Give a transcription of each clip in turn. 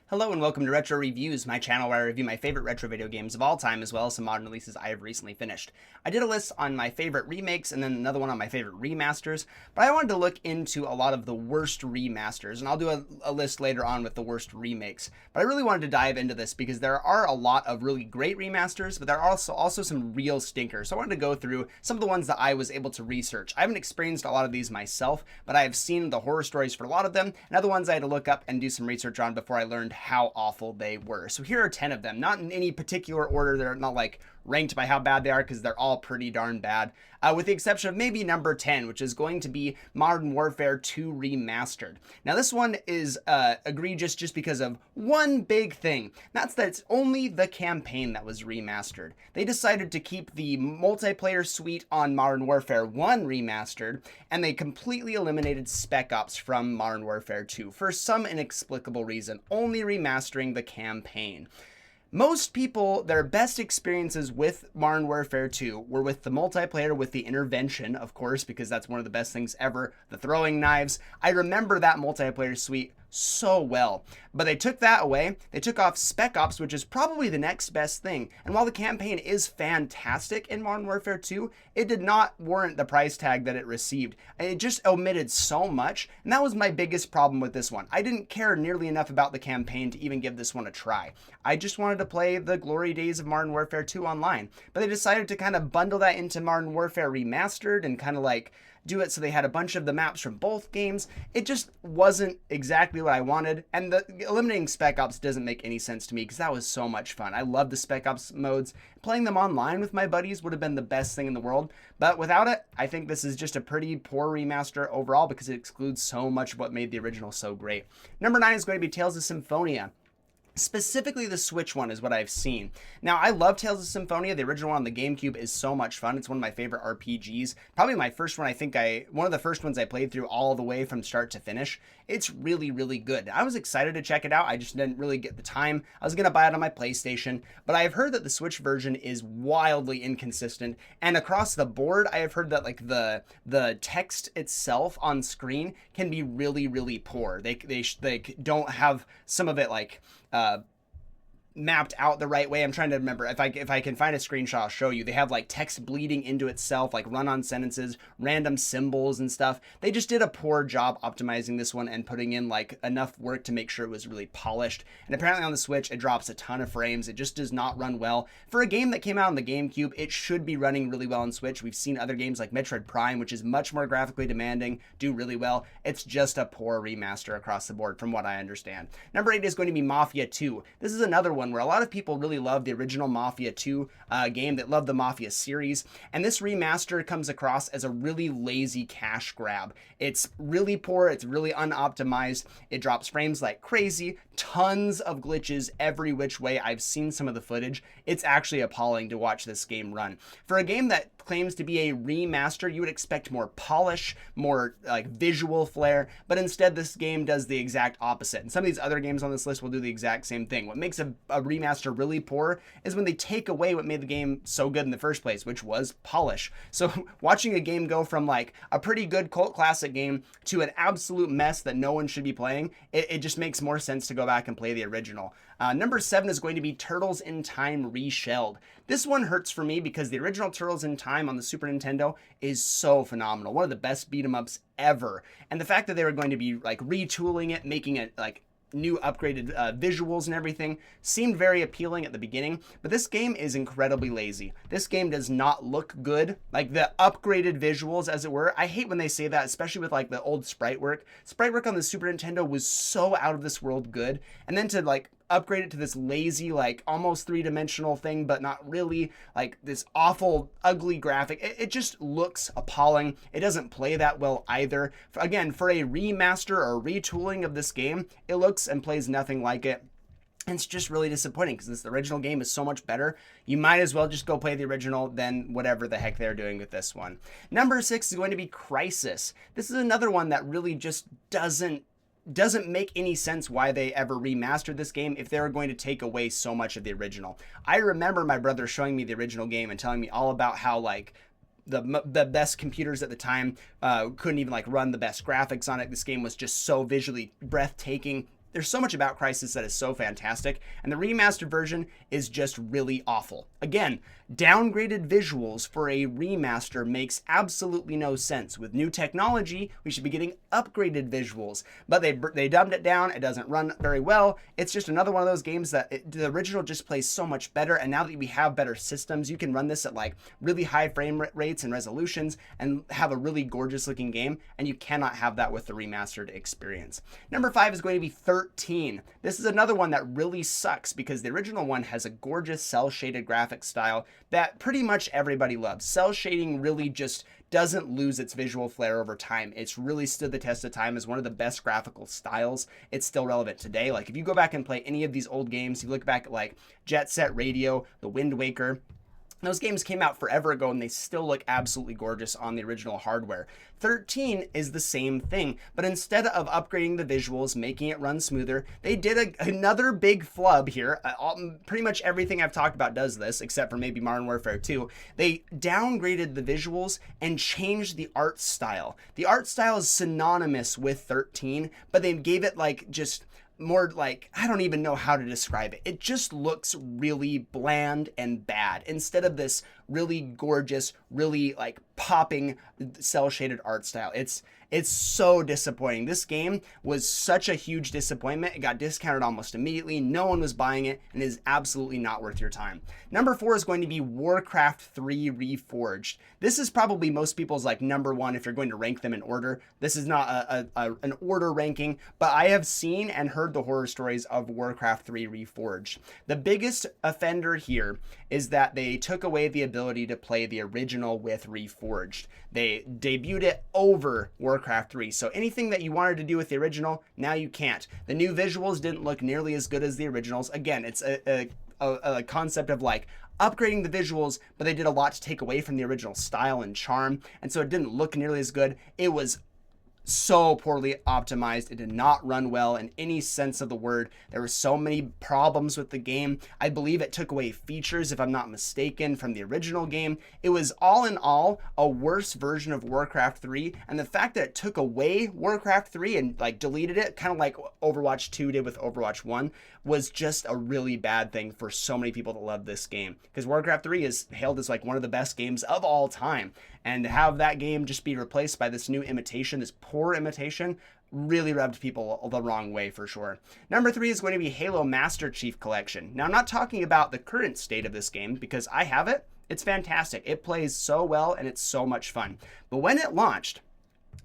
Hello and welcome to Retro Reviews, my channel where I review my favorite retro video games of all time as well as some modern releases I have recently finished. I did a list on my favorite remakes and then another one on my favorite remasters, but I wanted to look into a lot of the worst remasters, and I'll do a list later on with the worst remakes. But I really wanted to dive into this because there are a lot of really great remasters, but there are also some real stinkers. So I wanted to go through some of the ones that I was able to research. I haven't experienced a lot of these myself, but I have seen the horror stories for a lot of them, and other ones I had to look up and do some research on before I learned how awful they were. So here are 10 of them, not in any particular order. They're not like ranked by how bad they are because they're all pretty darn bad, with the exception of maybe number 10, which is going to be Modern Warfare 2 Remastered. Now this one is egregious just because of one big thing. That's that it's only the campaign that was remastered. They decided to keep the multiplayer suite on Modern Warfare 1 Remastered, and they completely eliminated Spec Ops from Modern Warfare 2 for some inexplicable reason, only remastering the campaign. Most people, their best experiences with Modern Warfare 2 were with the multiplayer, with the intervention, of course, because that's one of the best things ever, the throwing knives. I remember that multiplayer suite so well, but they took that away. They took off Spec Ops, which is probably the next best thing. And while the campaign is fantastic in Modern Warfare 2, it did not warrant the price tag that it received. It just omitted so much, and that was my biggest problem with this one. I didn't care nearly enough about the campaign to even give this one a try. I just wanted to play the glory days of Modern Warfare 2 online, but they decided to kind of bundle that into Modern Warfare Remastered and kind of like do it so they had a bunch of the maps from both games. It just wasn't exactly what I wanted, and the eliminating Spec Ops doesn't make any sense to me because that was so much fun. I love the Spec Ops modes. Playing them online with my buddies would have been the best thing in the world, but without it, I think this is just a pretty poor remaster overall because it excludes so much of what made the original so great. Number 9 is going to be Tales of Symphonia. Specifically, the Switch one is what I've seen. Now, I love Tales of Symphonia. The original one on the GameCube is so much fun. It's one of my favorite RPGs. Probably my first one. One of the first ones I played through all the way from start to finish. It's really, really good. I was excited to check it out. I just didn't really get the time. I was going to buy it on my PlayStation, but I have heard that the Switch version is wildly inconsistent. And across the board, I have heard that like the text itself on screen can be really, really poor. They don't have some of it like mapped out the right way. I'm trying to remember if I can find a screenshot, I'll show you. They have like text bleeding into itself, like run-on sentences, random symbols and stuff. They just did a poor job optimizing this one and putting in like enough work to make sure it was really polished. And apparently on the Switch, it drops a ton of frames. It just does not run well. For a game that came out on the GameCube, it should be running really well on Switch. We've seen other games like Metroid Prime, which is much more graphically demanding, do really well. It's just a poor remaster across the board from what I understand. Number 8 is going to be Mafia 2. This is another one where a lot of people really love the original Mafia 2 game, that love the Mafia series, and this remaster comes across as a really lazy cash grab. It's really poor, it's really unoptimized, it drops frames like crazy, tons of glitches every which way. I've seen some of the footage. It's actually appalling to watch this game run. For a game that claims to be a remaster, you would expect more polish, more like visual flair, but instead this game does the exact opposite. And some of these other games on this list will do the exact same thing. What makes a remaster really poor is when they take away what made the game so good in the first place, which was polish. So watching a game go from like a pretty good cult classic game to an absolute mess that no one should be playing, it just makes more sense to go back and play the original. Number 7 is going to be Turtles in Time Reshelled. This one hurts for me because the original Turtles in Time on the Super Nintendo is so phenomenal. One of the best beat 'em ups ever. And the fact that they were going to be like retooling it, making it like new upgraded visuals and everything seemed very appealing at the beginning, but this game is incredibly lazy. This game does not look good. Like the upgraded visuals, as it were. I hate when they say that, especially with like the old sprite work. Sprite work on the Super Nintendo was so out of this world good, and then to like upgrade it to this lazy, like almost three-dimensional thing, but not really, like this awful, ugly graphic. It just looks appalling. It doesn't play that well either. Again, for a remaster or retooling of this game, it looks and plays nothing like it. And it's just really disappointing because the original game is so much better. You might as well just go play the original than whatever the heck they're doing with this one. Number 6 is going to be Crisis. This is another one that really just doesn't make any sense why they ever remastered this game if they were going to take away so much of the original. I remember my brother showing me the original game and telling me all about how like the best computers at the time couldn't even like run the best graphics on it. This game was just so visually breathtaking. there's so much about Crysis that is so fantastic, and the remastered version is just really awful. Again, downgraded visuals for a remaster makes absolutely no sense. With new technology, we should be getting upgraded visuals, but they dumbed it down. It doesn't run very well. It's just another one of those games that the original just plays so much better, and now that we have better systems, you can run this at like really high frame rates and resolutions and have a really gorgeous looking game, and you cannot have that with the remastered experience. Number 5 is going to be 13. This is another one that really sucks because the original one has a gorgeous cell shaded graphic style that pretty much everybody loves. Cell shading really just doesn't lose its visual flair over time. It's really stood the test of time as one of the best graphical styles. It's still relevant today. Like if you go back and play any of these old games, you look back at like Jet Set Radio, The Wind Waker, those games came out forever ago and they still look absolutely gorgeous on the original hardware. 13 is the same thing, but instead of upgrading the visuals, making it run smoother, they did another big flub here. Pretty much everything I've talked about does this, except for maybe Modern Warfare 2. They downgraded the visuals and changed the art style. The art style is synonymous with 13, but they gave it like just more like, I don't even know how to describe it. It just looks really bland and bad instead of this really gorgeous, really like popping cell shaded art style. It's so disappointing. This game was such a huge disappointment. It got discounted almost immediately. No one was buying it and is absolutely not worth your time. Number 4 is going to be Warcraft 3 Reforged. This is probably most people's like number 1 if you're going to rank them in order. This is not an order ranking, but I have seen and heard the horror stories of Warcraft 3 Reforged. The biggest offender here is that they took away the ability to play the original with Reforged. They debuted it over Warcraft 3, so anything that you wanted to do with the original, now you can't. The new visuals didn't look nearly as good as the originals. Again, it's a concept of like upgrading the visuals, but they did a lot to take away from the original style and charm, and so it didn't look nearly as good. It was so poorly optimized. It did not run well in any sense of the word. There were so many problems with the game. I believe it took away features, if I'm not mistaken, from the original game. It was all in all a worse version of Warcraft 3, and the fact that it took away Warcraft 3 and like deleted it, kind of like Overwatch 2 did with Overwatch 1, was just a really bad thing for so many people that love this game, because Warcraft 3 is hailed as like one of the best games of all time, and to have that game just be replaced by this new imitation, this poor imitation, really rubbed people the wrong way for sure. Number 3 is going to be Halo Master Chief Collection. Now, I'm not talking about the current state of this game because I have it. It's fantastic. It plays so well and it's so much fun. But when it launched,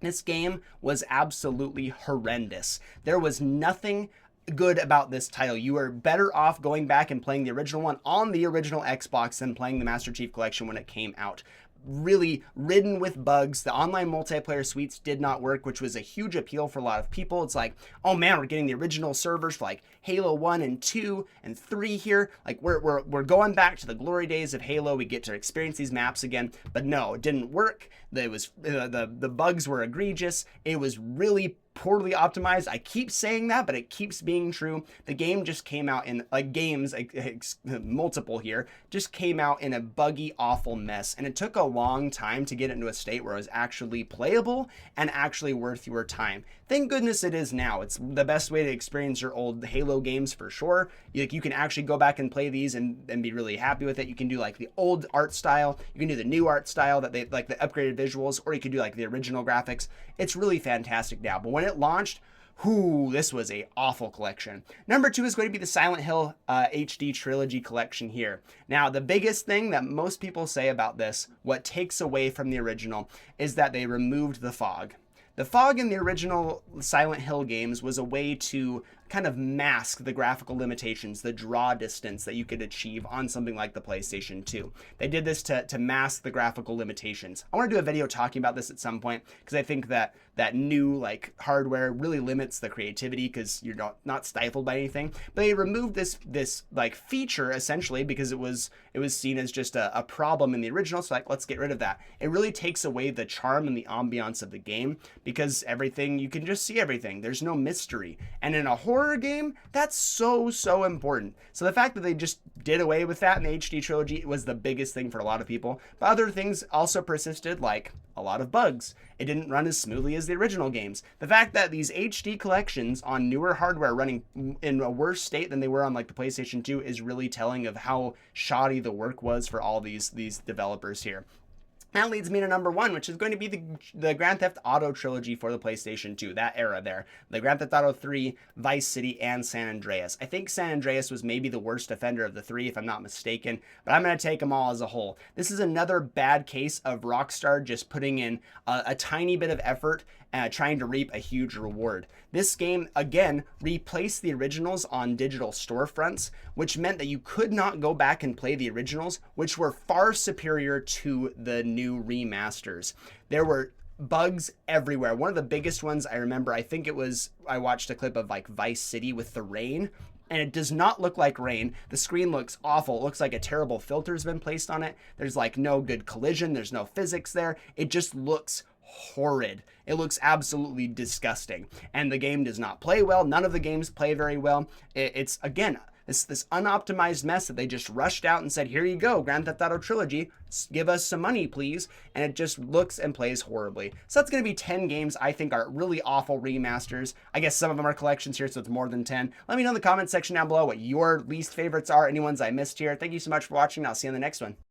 this game was absolutely horrendous. There was nothing good about this title. You are better off going back and playing the original one on the original Xbox than playing the Master Chief Collection when it came out. Really ridden with bugs. The online multiplayer suites did not work, which was a huge appeal for a lot of people. It's like, oh man, we're getting the original servers for like Halo 1 and 2 and 3 here. Like we're going back to the glory days of Halo. We get to experience these maps again. But no, it didn't work. It was the bugs were egregious. It was really poorly optimized. I keep saying that, but it keeps being true. The game just came out in multiple here, just came out in a buggy, awful mess. And it took a long time to get into a state where it was actually playable and actually worth your time. Thank goodness it is now. It's the best way to experience your old Halo games for sure. You can actually go back and play these and be really happy with it. You can do like the old art style. You can do the new art style that they like, the upgraded visuals, or you could do like the original graphics. It's really fantastic now. But when it launched, this was a awful collection. Number 2 is going to be the Silent Hill HD Trilogy collection here. Now, the biggest thing that most people say about this, what takes away from the original, is that they removed the fog. The fog in the original Silent Hill games was a way to kind of mask the graphical limitations, the draw distance that you could achieve on something like the PlayStation 2. They did this to mask the graphical limitations. I want to do a video talking about this at some point because I think that new like hardware really limits the creativity because you're not stifled by anything. But they removed this like feature essentially because it was seen as just a problem in the original. So like, let's get rid of that. It really takes away the charm and the ambiance of the game because everything, you can just see everything. There's no mystery. And in a horror game, that's so important. So the fact that they just did away with that in the HD trilogy was the biggest thing for a lot of people. But other things also persisted, like a lot of bugs. It didn't run as smoothly as as the original games. The fact that these HD collections on newer hardware running in a worse state than they were on like the PlayStation 2 is really telling of how shoddy the work was for all these developers here. That leads me to number one, which is going to be the Grand Theft Auto trilogy for the PlayStation 2, that era there. The Grand Theft Auto 3, Vice City, and San Andreas. I think San Andreas was maybe the worst offender of the three, if I'm not mistaken, but I'm going to take them all as a whole. This is another bad case of Rockstar just putting in a tiny bit of effort trying to reap a huge reward. This game, again, replaced the originals on digital storefronts, which meant that you could not go back and play the originals, which were far superior to the new remasters. There were bugs everywhere. One of the biggest ones I remember, I watched a clip of like Vice City with the rain, and it does not look like rain. The screen looks awful. It looks like a terrible filter's been placed on it. There's like no good collision. There's no physics there. It just looks horrid. It looks absolutely disgusting. And the game does not play well. None of the games play very well. It's, again, this unoptimized mess that they just rushed out and said, here you go, Grand Theft Auto Trilogy, give us some money, please. And it just looks and plays horribly. So that's going to be 10 games I think are really awful remasters. I guess some of them are collections here, so it's more than 10. Let me know in the comments section down below what your least favorites are, any ones I missed here. Thank you so much for watching. I'll see you in the next one.